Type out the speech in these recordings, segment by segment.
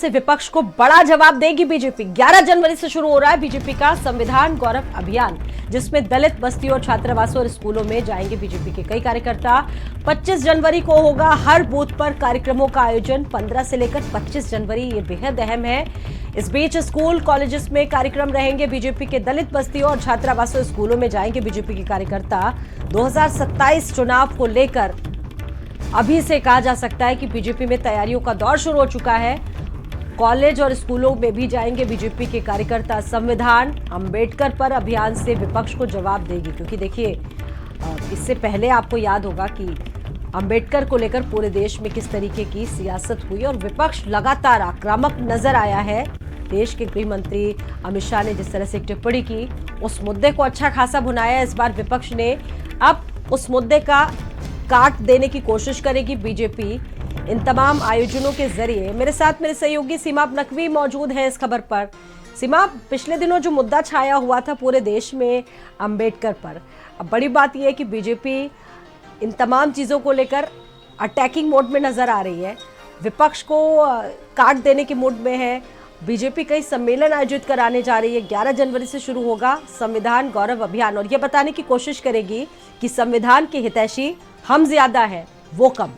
से विपक्ष को बड़ा जवाब देगी बीजेपी। 11 जनवरी से शुरू हो रहा है बीजेपी का संविधान गौरव अभियान, जिसमें दलित बस्तियों और छात्रावासों और स्कूलों में जाएंगे बीजेपी के कई कार्यकर्ता। 25 जनवरी को होगा हर बूथ पर कार्यक्रमों का आयोजन। 15 से लेकर 25 जनवरी ये बेहद अहम है। इस बीच स्कूल कॉलेजेस में कार्यक्रम रहेंगे बीजेपी के। दलित बस्तियों और छात्रावासों स्कूलों में जाएंगे बीजेपी के कार्यकर्ता। 2027 चुनाव को लेकर अभी से कहा जा सकता है कि बीजेपी में तैयारियों का दौर शुरू हो चुका है। कॉलेज और स्कूलों में भी जाएंगे बीजेपी के कार्यकर्ता। संविधान अंबेडकर पर अभियान से विपक्ष को जवाब देगी, क्योंकि देखिए इससे पहले आपको याद होगा कि अंबेडकर को लेकर पूरे देश में किस तरीके की सियासत हुई और विपक्ष लगातार आक्रामक नजर आया है। देश के गृह मंत्री अमित शाह ने जिस तरह से एक टिप्पणी की, उस मुद्दे को अच्छा खासा भुनाया इस बार विपक्ष ने। अब उस मुद्दे का काट देने की कोशिश करेगी बीजेपी इन तमाम आयोजनों के जरिए। मेरे साथ मेरे सहयोगी सीमा नकवी मौजूद है इस खबर पर। सीमा, पिछले दिनों जो मुद्दा छाया हुआ था पूरे देश में अंबेडकर पर, अब बड़ी बात यह है कि बीजेपी इन तमाम चीज़ों को लेकर अटैकिंग मोड में नजर आ रही है, विपक्ष को काट देने के मूड में है। बीजेपी कई सम्मेलन आयोजित कराने जा रही है। 11 जनवरी से शुरू होगा संविधान गौरव अभियान और ये बताने की कोशिश करेगी कि संविधान के हितैषी हम ज्यादा है, वो कम।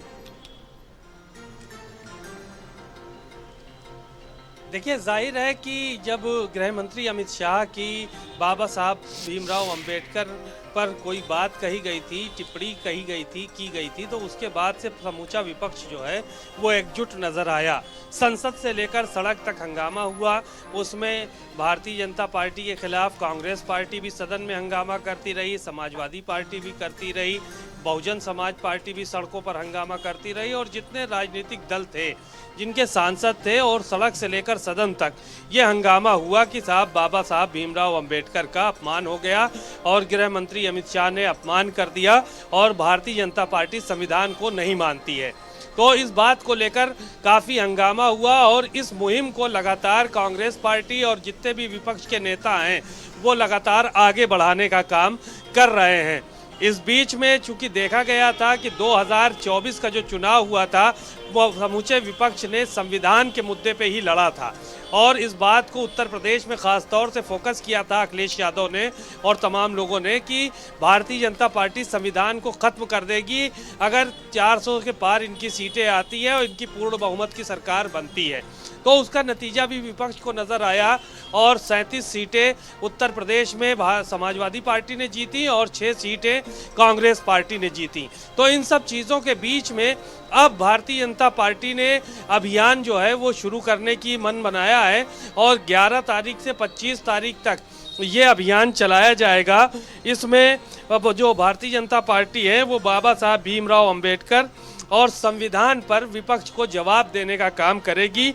देखिए, जाहिर है कि जब गृह मंत्री अमित शाह की बाबा साहब भीमराव अंबेडकर पर कोई बात कही गई थी, टिप्पणी की गई थी, तो उसके बाद से समूचा विपक्ष जो है वो एकजुट नजर आया। संसद से लेकर सड़क तक हंगामा हुआ। उसमें भारतीय जनता पार्टी के खिलाफ कांग्रेस पार्टी भी सदन में हंगामा करती रही, समाजवादी पार्टी भी करती रही, बहुजन समाज पार्टी भी सड़कों पर हंगामा करती रही, और जितने राजनीतिक दल थे, जिनके सांसद थे, और सड़क से लेकर सदन तक ये हंगामा हुआ कि साहब बाबा साहब भीमराव अंबेडकर का अपमान हो गया और गृह मंत्री अमित शाह ने अपमान कर दिया और भारतीय जनता पार्टी संविधान को नहीं मानती है। तो इस बात को लेकर काफ़ी हंगामा हुआ और इस मुहिम को लगातार कांग्रेस पार्टी और जितने भी विपक्ष के नेता हैं वो लगातार आगे बढ़ाने का काम कर रहे हैं। इस बीच में चूंकि देखा गया था कि 2024 का जो चुनाव हुआ था वो समूचे विपक्ष ने संविधान के मुद्दे पे ही लड़ा था, और इस बात को उत्तर प्रदेश में ख़ास तौर से फोकस किया था अखिलेश यादव ने और तमाम लोगों ने कि भारतीय जनता पार्टी संविधान को ख़त्म कर देगी अगर 400 के पार इनकी सीटें आती है और इनकी पूर्ण बहुमत की सरकार बनती है। तो उसका नतीजा भी विपक्ष को नज़र आया और 37 सीटें उत्तर प्रदेश में समाजवादी पार्टी ने जीती और 6 सीटें कांग्रेस पार्टी ने जीती। तो इन सब चीज़ों के बीच में अब भारतीय जनता पार्टी ने अभियान जो है वो शुरू करने की मन बनाया है और 11 तारीख से 25 तारीख तक ये अभियान चलाया जाएगा। इसमें जो भारतीय जनता पार्टी है वो बाबा साहब भीमराव अंबेडकर और संविधान पर विपक्ष को जवाब देने का काम करेगी।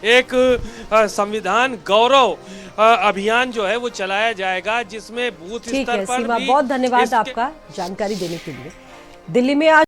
एक संविधान गौरव अभियान जो है वो चलाया जाएगा, जिसमें बूथ स्तर पर भी। बहुत धन्यवाद आपका जानकारी देने के लिए। दिल्ली में आज